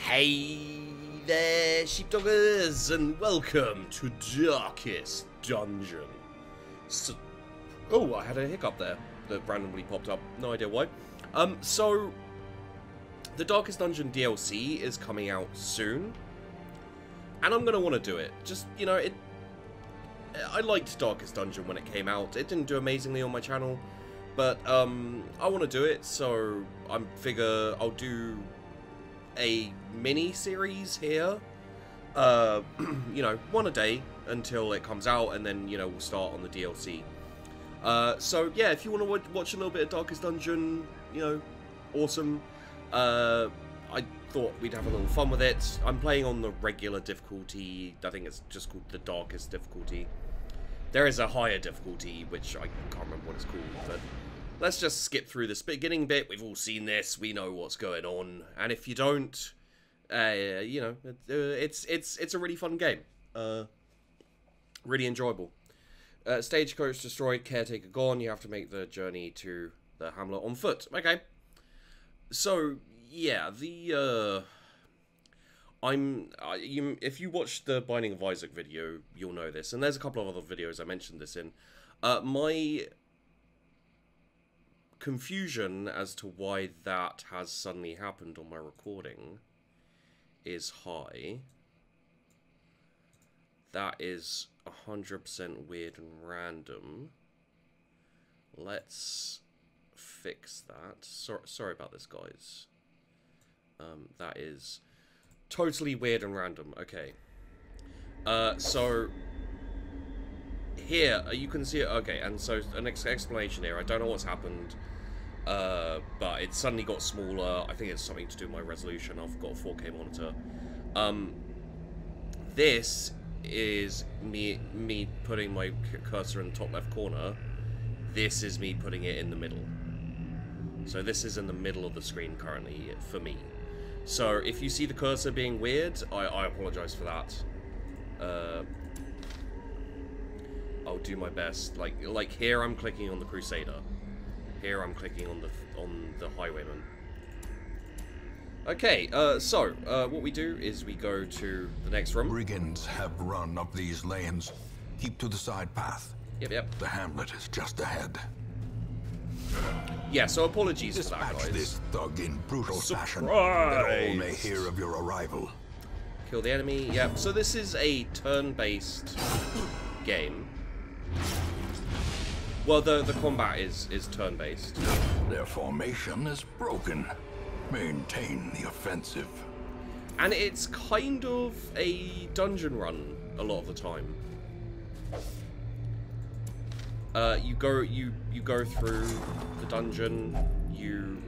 Hey there, sheepdoggers, and welcome to Darkest Dungeon. Oh, I had a hiccup there that randomly popped up. No idea why. So the Darkest Dungeon DLC is coming out soon, and I'm gonna want to do it. Just, you know, I liked Darkest Dungeon when it came out. It didn't do amazingly on my channel, but I want to do it, so I figure I'll do a mini series here, you know, one a day until it comes out, and then, you know, we'll start on the DLC. So yeah, if you want to watch a little bit of Darkest Dungeon, you know, awesome. I thought we'd have a little fun with it. I'm playing on the regular difficulty. I think it's just called the Darkest difficulty. There is a higher difficulty, which I can't remember what it's called, but let's just skip through this beginning bit. We've all seen this. We know what's going on. And if you don't, you know, it's a really fun game. Really enjoyable. Stagecoach destroyed, caretaker gone. You have to make the journey to the hamlet on foot. Okay. So yeah, if you watch the Binding of Isaac video, you'll know this. And there's a couple of other videos I mentioned this in. My confusion as to why that has suddenly happened on my recording is high. That is 100% weird and random. Let's fix that. Sorry about this, guys. That is totally weird and random. Okay. So here, you can see it. Okay, and so an explanation here. I don't know what's happened, but it suddenly got smaller. I think it's something to do with my resolution. I've got a 4K monitor. This is me putting my cursor in the top left corner. This is me putting it in the middle. So this is in the middle of the screen currently for me. So if you see the cursor being weird, I apologize for that. I'll do my best. Like here I'm clicking on the Crusader. Here I'm clicking on the Highwayman. Okay, so what we do is we go to the next room. Brigands have run up these lanes. Keep to the side path. Yep. The hamlet is just ahead. Yeah, so apologies for that, guys. Dispatch this thug in brutal fashion, that Surprise! all may hear of your arrival. Kill the enemy. Yep. So this is a turn-based game. Well, the combat is turn-based. Their formation is broken. Maintain the offensive. And it's kind of a dungeon run a lot of the time. You go through the dungeon.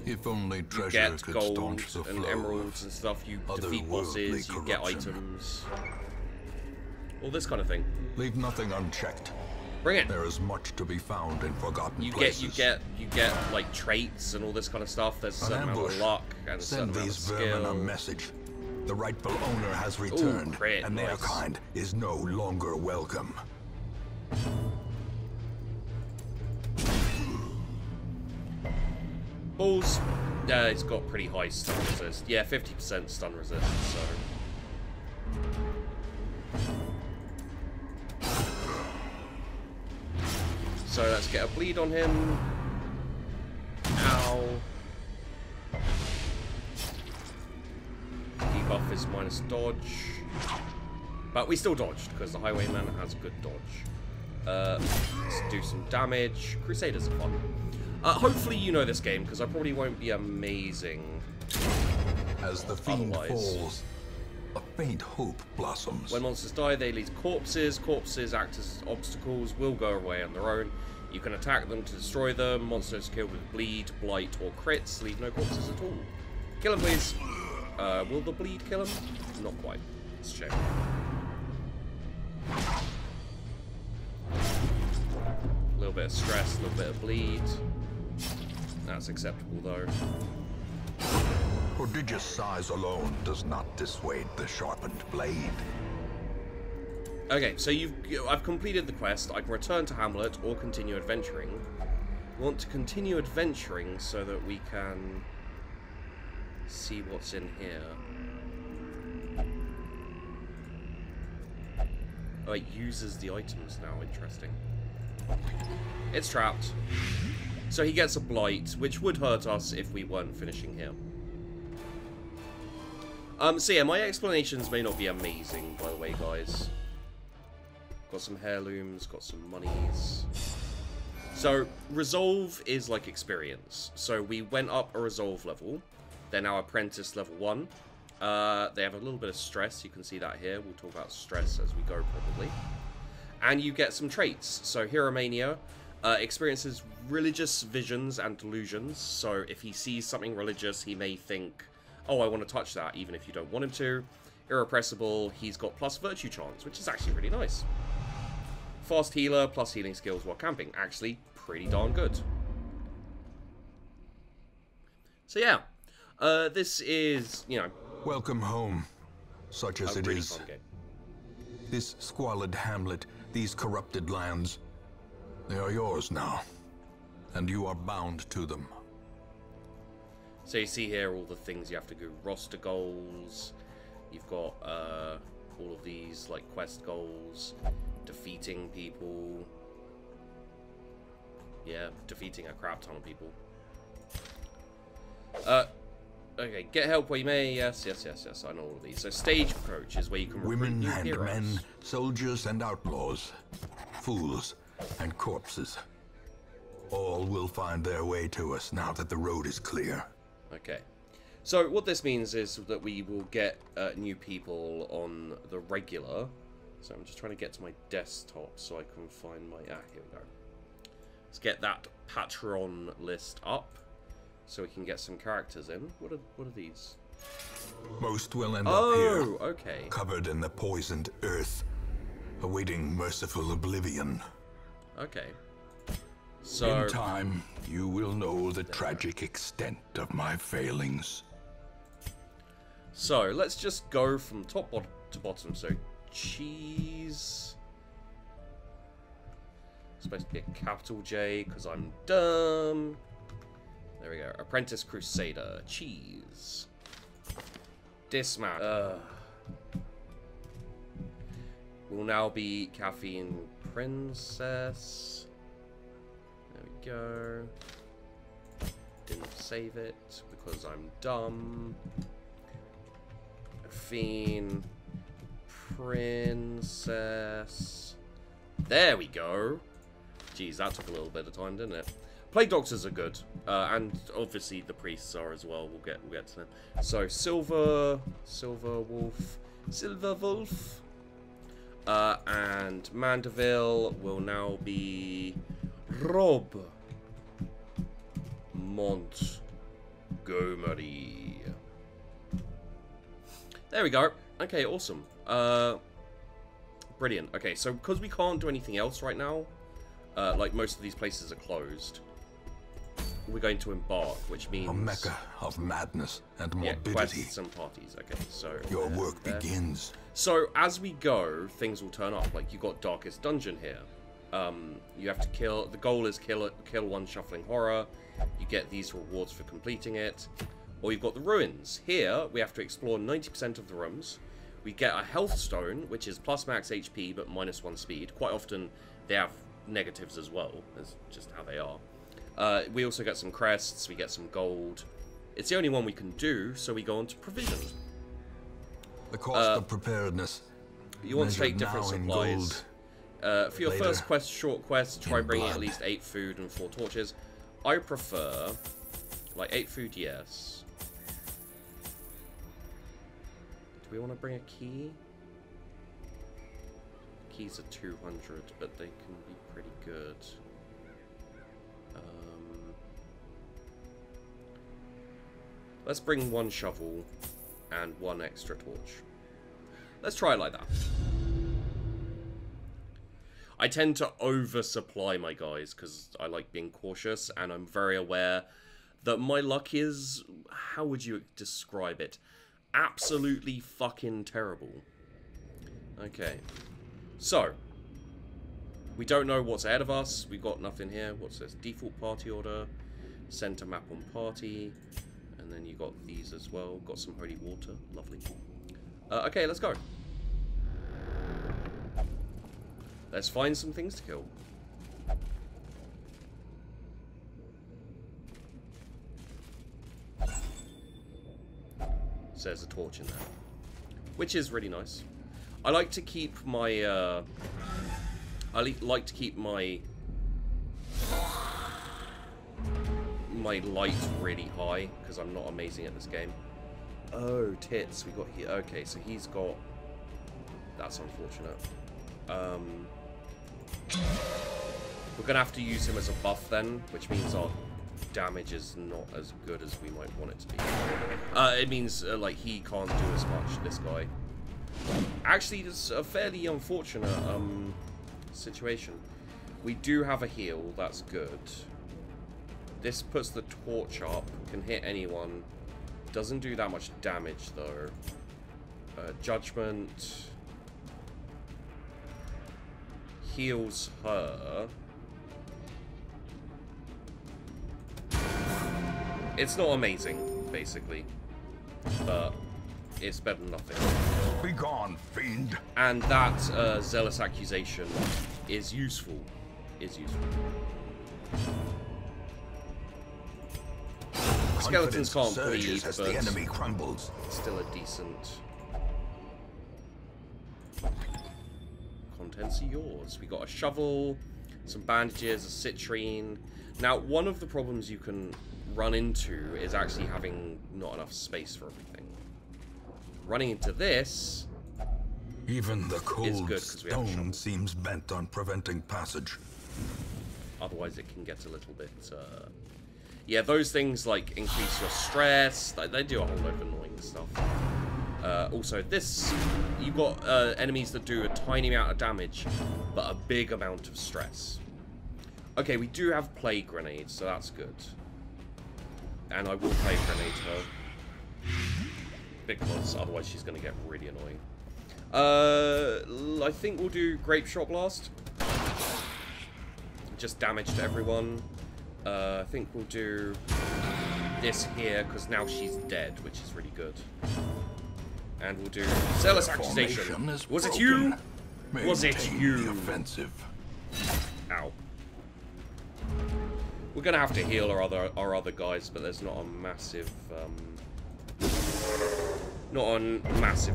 If only treasure get could gold staunch the and flow emeralds and stuff. You defeat bosses. You get items. All this kind of thing. Leave nothing unchecked. Bring it. There is much to be found in forgotten places. You get like traits and all this kind of stuff. There's a certain amount of luck and a certain amount of skill. Send these vermin a message. The rightful owner has returned, crit, and their kind is no longer welcome. Balls. Yeah, it's got pretty high stun resist. Yeah, 50% stun resist. So let's get a bleed on him. Ow. Debuff is minus dodge. But we still dodged, because the Highwayman has good dodge. Let's do some damage. Crusaders are fun. Hopefully you know this game, because I probably won't be amazing. As the fiend falls, a faint hope blossoms. When monsters die, they leave corpses. Corpses act as obstacles, will go away on their own. You can attack them to destroy them. Monsters killed with bleed, blight, or crits leave no corpses at all. Kill him, please. Will the bleed kill him? Not quite. Let's check. A little bit of stress, a little bit of bleed. That's acceptable, though. Prodigious size alone does not dissuade the sharpened blade. Okay, so I've completed the quest. I can return to Hamlet or continue adventuring. We want to continue adventuring so that we can see what's in here. Oh, it uses the items now. Interesting. It's trapped. So he gets a blight, which would hurt us if we weren't finishing him. So yeah, my explanations may not be amazing, by the way, guys. Got some heirlooms, got some monies. So, resolve is like experience. So we went up a resolve level. They're now apprentice level 1. They have a little bit of stress. You can see that here. We'll talk about stress as we go, probably. And you get some traits. So, Hieromania experiences religious visions and delusions. So, if he sees something religious, he may think, oh, I want to touch that, even if you don't want him to. Irrepressible, he's got plus virtue chance, which is actually really nice. Fast healer, plus healing skills while camping. Actually, pretty darn good. So, yeah. This is, you know... Welcome home, such as it really is. fun game. This squalid hamlet, these corrupted lands, they are yours now, and you are bound to them. So you see here all the things you have to do. Roster goals. You've got all of these like quest goals. Defeating people. Yeah, defeating a crap ton of people. Okay, get help where you may. Yes, yes, yes, yes. I know all of these. So stage approach is where you can recruit Women new and heroes. men, soldiers and outlaws, fools and corpses. All will find their way to us now that the road is clear. Okay. So what this means is that we will get new people on the regular. So I'm just trying to get to my desktop so I can find my... Ah, here we go. Let's get that Patreon list up so we can get some characters in. What are these? Most will end up here, okay. covered in the poisoned earth, awaiting merciful oblivion. Okay. So... In time, you will know the tragic extent of my failings. So, let's just go from top to bottom. So, cheese. Supposed to be a capital J because I'm dumb. There we go. Apprentice Crusader. Cheese. Dismount. Will now be Caffeine Princess. There we go. Didn't save it because I'm dumb. Caffeine Princess. There we go. Jeez, that took a little bit of time, didn't it? Plague Doctors are good, and obviously the priests are as well. We'll get to them. So Silver Wolf, and Mandeville will now be Rob Montgomery. There we go. Okay, awesome. Brilliant. Okay, so because we can't do anything else right now, like most of these places are closed, we're going to embark, which means... A mecca of madness and morbidity. Quests and parties. Okay, so... Your work begins. So, as we go, things will turn up. Like, you got Darkest Dungeon here. You have to kill... The goal is kill one Shuffling Horror. You get these rewards for completing it. Or you've got the Ruins. Here, we have to explore 90% of the rooms. We get a Health Stone, which is plus max HP, but minus 1 speed. Quite often, they have negatives as well. That's just how they are. We also get some crests, we get some gold. It's the only one we can do, so we go on to provision. The cost of preparedness. You want to take different supplies. For your Later. first quest, short quest, try In bringing blood. at least 8 food and 4 torches. I prefer, like 8 food, yes. Do we want to bring a key? Keys are 200, but they can be pretty good. Let's bring 1 shovel and 1 extra torch. Let's try it like that. I tend to oversupply my guys because I like being cautious, and I'm very aware that my luck is, how would you describe it? Absolutely fucking terrible. Okay. So, we don't know what's ahead of us. We've got nothing here. What's this? Default party order. Center map on party. And then you got these as well. Got some holy water. Lovely. Okay, let's go. Let's find some things to kill. So there's a torch in there, which is really nice. I like to keep my like to keep my light really high because I'm not amazing at this game. Oh, tits, we got here. Okay, so he's got. That's unfortunate. We're gonna have to use him as a buff then, which means our damage is not as good as we might want it to be. It means like he can't do as much. This guy. Actually, it's a fairly unfortunate situation. We do have a heal. That's good. This puts the torch up. Can hit anyone. Doesn't do that much damage though. Judgment heals her. It's not amazing, basically, but it's better than nothing. Be gone, fiend. And that zealous accusation is useful. Skeletons can't bleed, as but the enemy crumbles. It's still a decent. Contents are yours. We got a shovel, some bandages, a citrine. Now, one of the problems you can run into is actually having not enough space for everything. Running into this, even the cold stone seems seems bent on preventing passage. Otherwise, it can get a little bit. Yeah, those things like increase your stress. They do a whole load of annoying stuff. Also, this you've got enemies that do a tiny amount of damage, but a big amount of stress. Okay, we do have plague grenades, so that's good. And I will plague grenade her because otherwise she's going to get really annoying. I think we'll do grape shot blast. Just damage to everyone. I think we'll do this here because now she's dead, which is really good. And we'll do zealous accusation. Was it you? Was it you? Offensive. Ow. We're gonna have to heal our other guys, but there's not a massive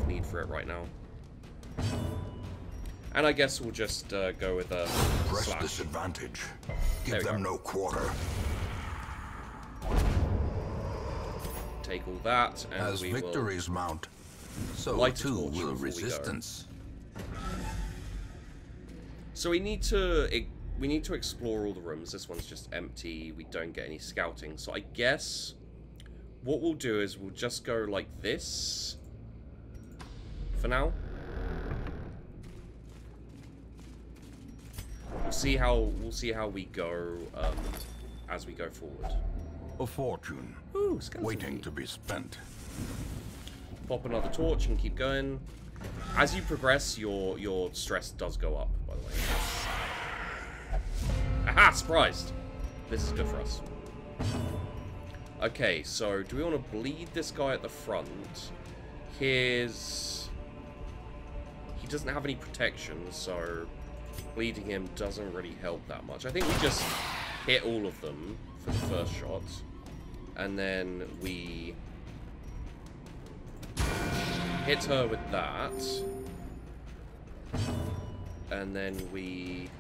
need for it right now. And I guess we'll just go with a press slash. Disadvantage. Give them no quarter. Take all that, and as we victories will mount, so light too will resistance. So we need to explore all the rooms. This one's just empty. We don't get any scouting. So I guess what we'll do is we'll just go like this for now. We'll see how we go as we go forward. A fortune. Ooh, waiting to be spent. Pop another torch and keep going. As you progress, your stress does go up, by the way. Aha! Surprised! This is good for us. Okay, so do we want to bleed this guy at the front? He doesn't have any protection, so bleeding him doesn't really help that much. I think we just hit all of them for the first shot. And then we hit her with that. And then we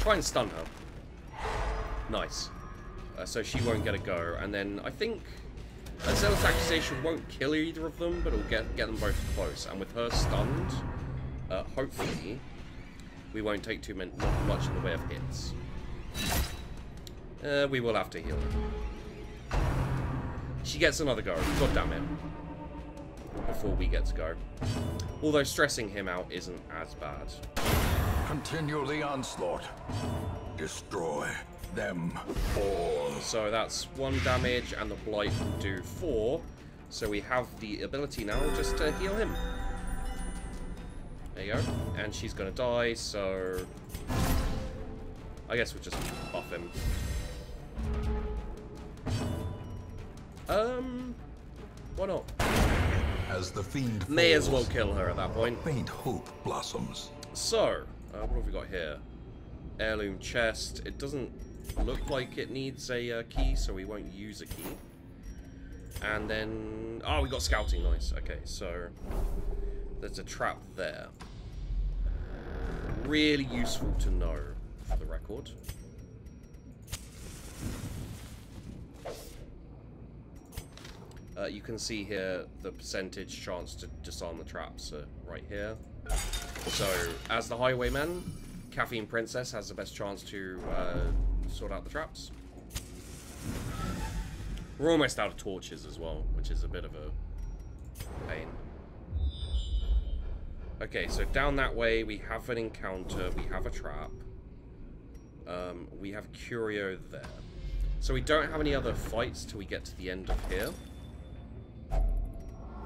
try and stun her. Nice. So she won't get a go. And then I think a zealous accusation won't kill either of them, but it'll get them both close. And with her stunned, hopefully we won't take too much in the way of hits. We will have to heal her. She gets another go. God damn it. Before we get to go. Although stressing him out isn't as bad. Continue the onslaught. Destroy them all. So that's 1 damage, and the blight will do 4. So we have the ability now just to heal him. There you go. And she's gonna die, so I guess we'll just buff him. Why not? As the fiend May falls, as well kill her at that point. Faint hope blossoms. So, what have we got here? Heirloom chest. It doesn't look like it needs a key, so we won't use a key. And then... Oh, we got scouting. Nice. Okay, so... There's a trap there. Really useful to know, for the record. You can see here the percentage chance to disarm the traps right here. So, as the highwayman, Caffeine Princess has the best chance to sort out the traps. We're almost out of torches as well, which is a bit of a pain. Okay, so down that way we have an encounter, we have a trap. We have Curio there. So we don't have any other fights till we get to the end of here.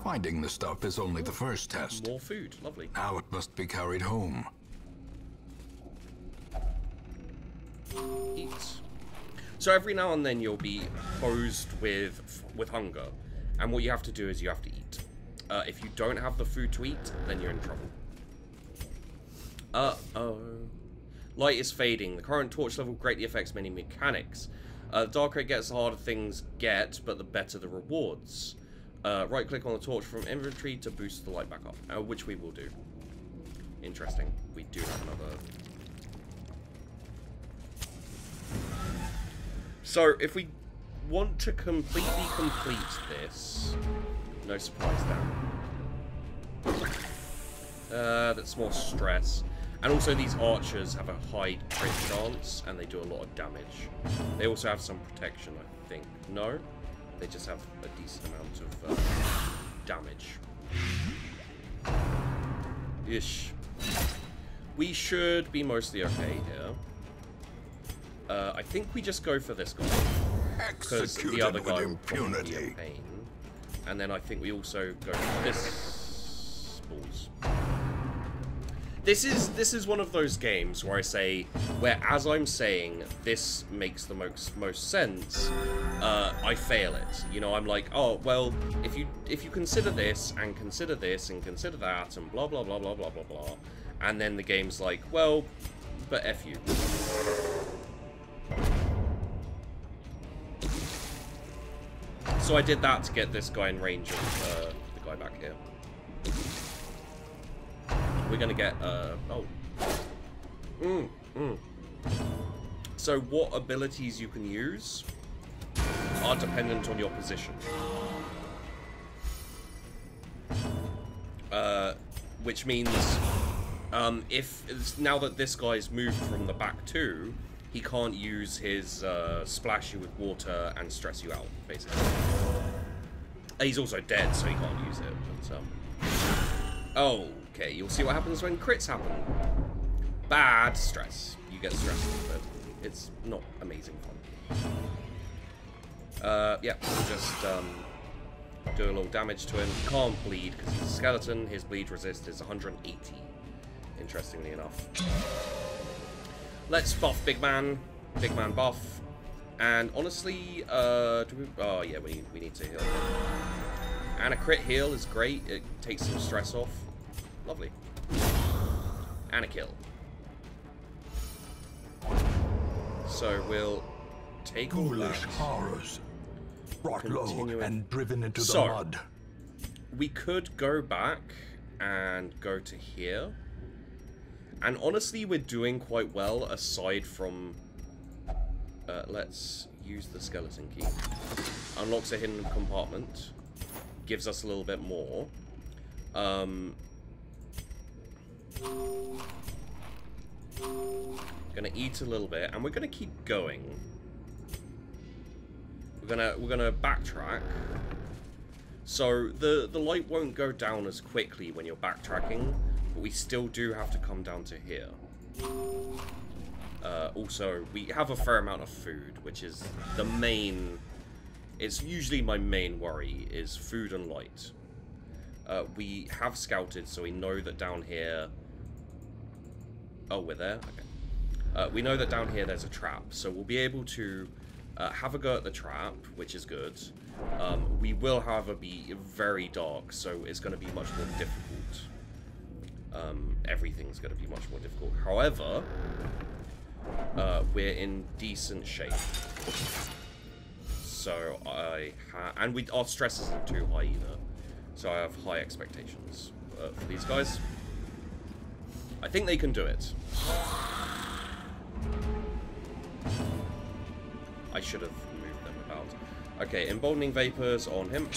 Finding the stuff is only the first test. More food, lovely. Now it must be carried home. Eat. So every now and then you'll be posed with hunger, and what you have to do is you have to eat. If you don't have the food to eat, then you're in trouble. Uh-oh. Light is fading. The current torch level greatly affects many mechanics. The darker it gets, the harder things get, but the better the rewards. Right-click on the torch from inventory to boost the light back up, which we will do. Interesting. We do have another... So, if we want to completely complete this... No surprise there. That's more stress. And also these archers have a high crit chance, and they do a lot of damage. They also have some protection, I think. No? They just have a decent amount of damage. Ish. We should be mostly okay here. I think we just go for this guy. Because the other guy will probably be a pain. And then I think we also go for this balls. This is one of those games where I say, where as I'm saying this makes the most sense, I fail it. You know, I'm like, oh well, if you consider this and consider this and consider that and blah blah blah blah blah blah blah, and then the game's like, well, but F you. So I did that to get this guy in range of the guy back here. We're gonna get, So what abilities you can use are dependent on your position. Which means, now that this guy's moved from the back too, he can't use his splash you with water and stress you out, basically. He's also dead, so he can't use it. But, okay, you'll see what happens when crits happen. Bad stress. You get stressed a little bit. It's not amazing fun. Yeah, we'll just do a little damage to him. Can't bleed because he's a skeleton. His bleed resist is 180. Interestingly enough. Let's buff Big Man. Big Man buff. And honestly, oh yeah, we need to heal him. And a crit heal is great. It takes some stress off. Lovely. And a kill. So we'll take all that. Horrors, brought low and driven into the mud. We could go back and go to here. And honestly, we're doing quite well aside from... let's use the skeleton key. Unlocks a hidden compartment. Gives us a little bit more. Gonna eat a little bit, and we're gonna keep going. We're gonna backtrack. So the light won't go down as quickly when you're backtracking, but we still do have to come down to here. Also, we have a fair amount of food, which is the main... It's usually my main worry, is food and light. We have scouted, so we know that down here... Oh, we're there? Okay. We know that down here there's a trap, so we'll be able to have a go at the trap, which is good. We will, however, be very dark, so it's going to be much more difficult. everything's going to be much more difficult. However, we're in decent shape. So and our stress isn't too high either. So I have high expectations for these guys. I think they can do it. I should have moved them about. Okay, emboldening vapors on him.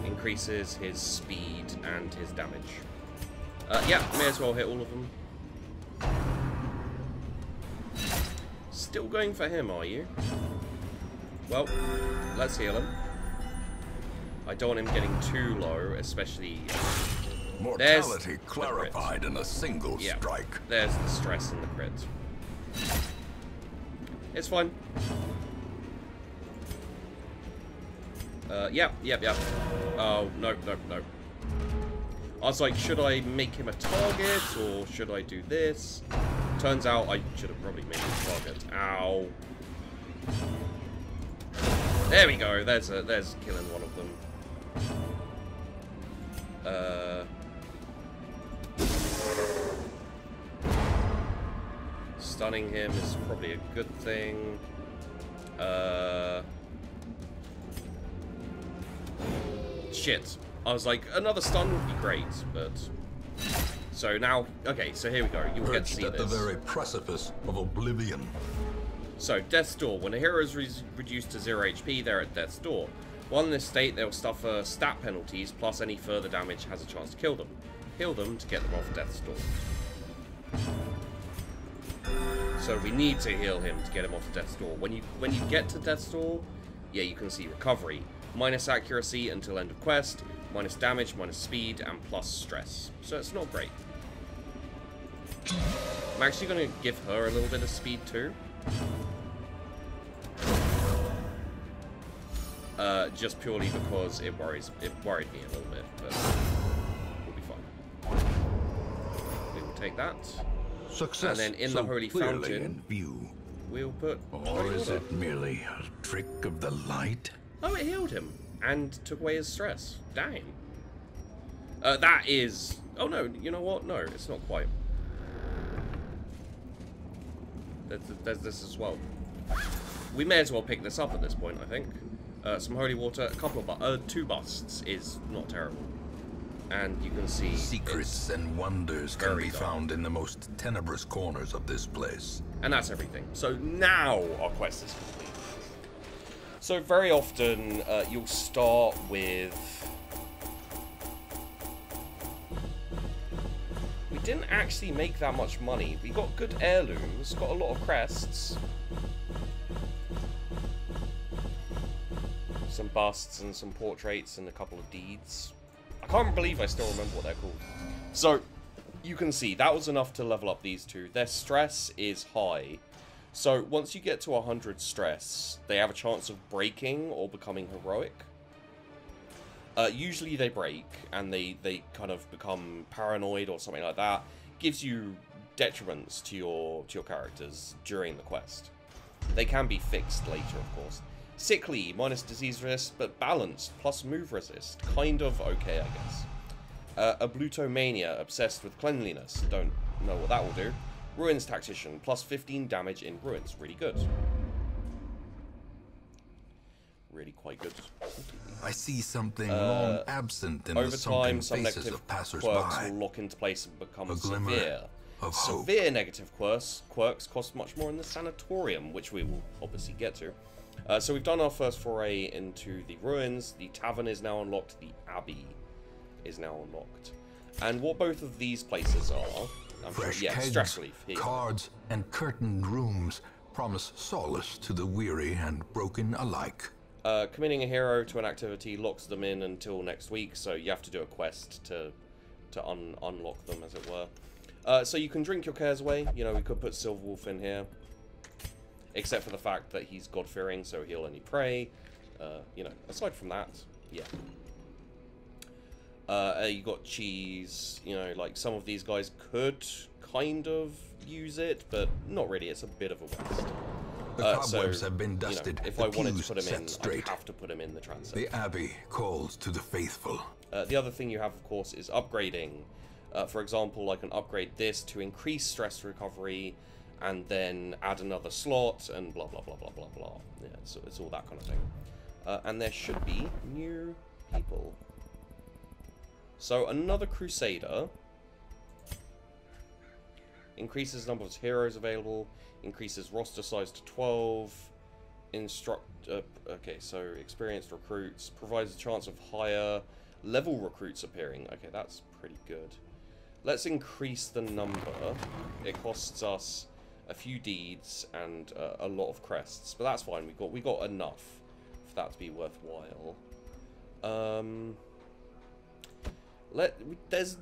Increases his speed and his damage. Yeah, may as well hit all of them. Still going for him, are you? Well, let's heal him. I don't want him getting too low, especially... Mortality clarified in a single strike. There's the stress and the crit. It's fine. Yep. Oh, no. I was like, should I make him a target, or should I do this? Turns out I should have probably made him a target. Ow. There we go. There's killing one of them. Stunning him is probably a good thing. Shit. I was like, another stun would be great, but... So now, okay, so here we go. You'll get to see this. At the very precipice of oblivion. So, Death's Door. When a hero is reduced to 0 HP, they're at Death's Door. While in this state, they'll suffer stat penalties, plus any further damage has a chance to kill them. Heal them to get them off Death's Door. So we need to heal him to get him off Death's Door. When you get to Death's Door, yeah, you can see recovery. Minus accuracy until end of quest, minus damage, minus speed, and plus stress. So it's not great. I'm actually going to give her a little bit of speed too. Just purely because it worried me a little bit, but we'll be fine. We will take that. Success. And then in the Holy Fountain, we'll put... Or is it merely a trick of the light? Oh, it healed him and took away his stress. Damn. That is... Oh, no, you know what? No, it's not quite. There's this as well. We may as well pick this up at this point, I think. Some holy water, a couple of... 2 busts is not terrible. And you can see... Secrets and wonders can be found in the most tenebrous corners of this place. And that's everything. So now our quest is complete. So very often you'll start with... We didn't actually make that much money. We got good heirlooms, got a lot of crests. Some busts and some portraits and a couple of deeds. I can't believe I still remember what they're called. So, you can see, that was enough to level up these two. Their stress is high. So, once you get to 100 stress, they have a chance of breaking or becoming heroic. Usually they break, and they kind of become paranoid or something like that. Gives you detriments to your characters during the quest. They can be fixed later, of course. Sickly, minus disease resist, but balanced, plus move resist. Kind of okay, I guess. A Blutomania, obsessed with cleanliness. Don't know what that will do. Ruins Tactician, plus 15 damage in Ruins. Really good. Really quite good. I see something long absent in the sunken faces of passers-by. Over time, some negative quirks will lock into place and become severe. Severe negative quirks cost much more in the Sanatorium, which we will obviously get to. So we've done our first foray into the ruins. The tavern is now unlocked. The abbey is now unlocked. And what both of these places are... Fresh kegs, stress relief. cards, and curtained rooms promise solace to the weary and broken alike. Committing a hero to an activity locks them in until next week, so you have to do a quest to unlock them, as it were. So you can drink your cares away. You know, we could put Silverwolf in here. Except for the fact that he's God-fearing, so he'll only pray. You know, aside from that, yeah. You got Cheese. You know, like, some of these guys could kind of use it, but not really. It's a bit of a waste. The cobwebs have been dusted. If the I wanted to pews put him set in, straight. I'd have to put him in the transit. The Abbey calls to the faithful. The other thing you have, of course, is upgrading. For example, I can upgrade this to increase stress recovery, and then add another slot, and blah, blah, blah, blah, blah, blah. Yeah, so it's all that kind of thing. And there should be new people. So, another Crusader. Increases the number of heroes available. Increases roster size to 12. Okay, so experienced recruits. Provides a chance of higher level recruits appearing. Okay, that's pretty good. Let's increase the number. It costs us a few deeds and a lot of crests, but that's fine. We got enough for that to be worthwhile. There's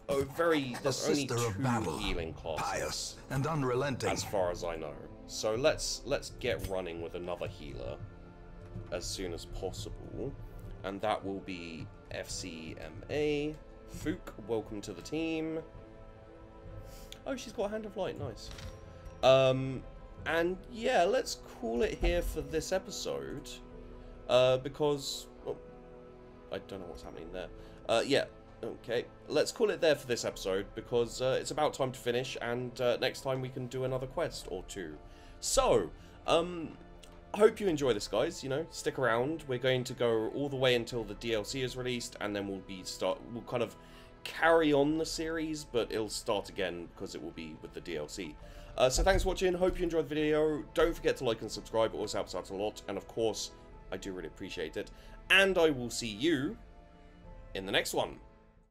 only 2 healing classes, pious and unrelenting, as far as I know. So let's get running with another healer as soon as possible, and that will be FCMA. Fook, welcome to the team. Oh, she's got a Hand of Light, nice. And yeah, let's call it here for this episode, because I don't know what's happening there. Yeah, okay, let's call it there for this episode, because it's about time to finish, and next time we can do another quest or 2. So, I hope you enjoy this, guys. You know, stick around. We're going to go all the way until the DLC is released, and then we'll kind of carry on the series, but it'll start again because it will be with the DLC. So thanks for watching. Hope you enjoyed the video. Don't forget to like and subscribe. It always helps out a lot, and of course, I do really appreciate it. And I will see you in the next one.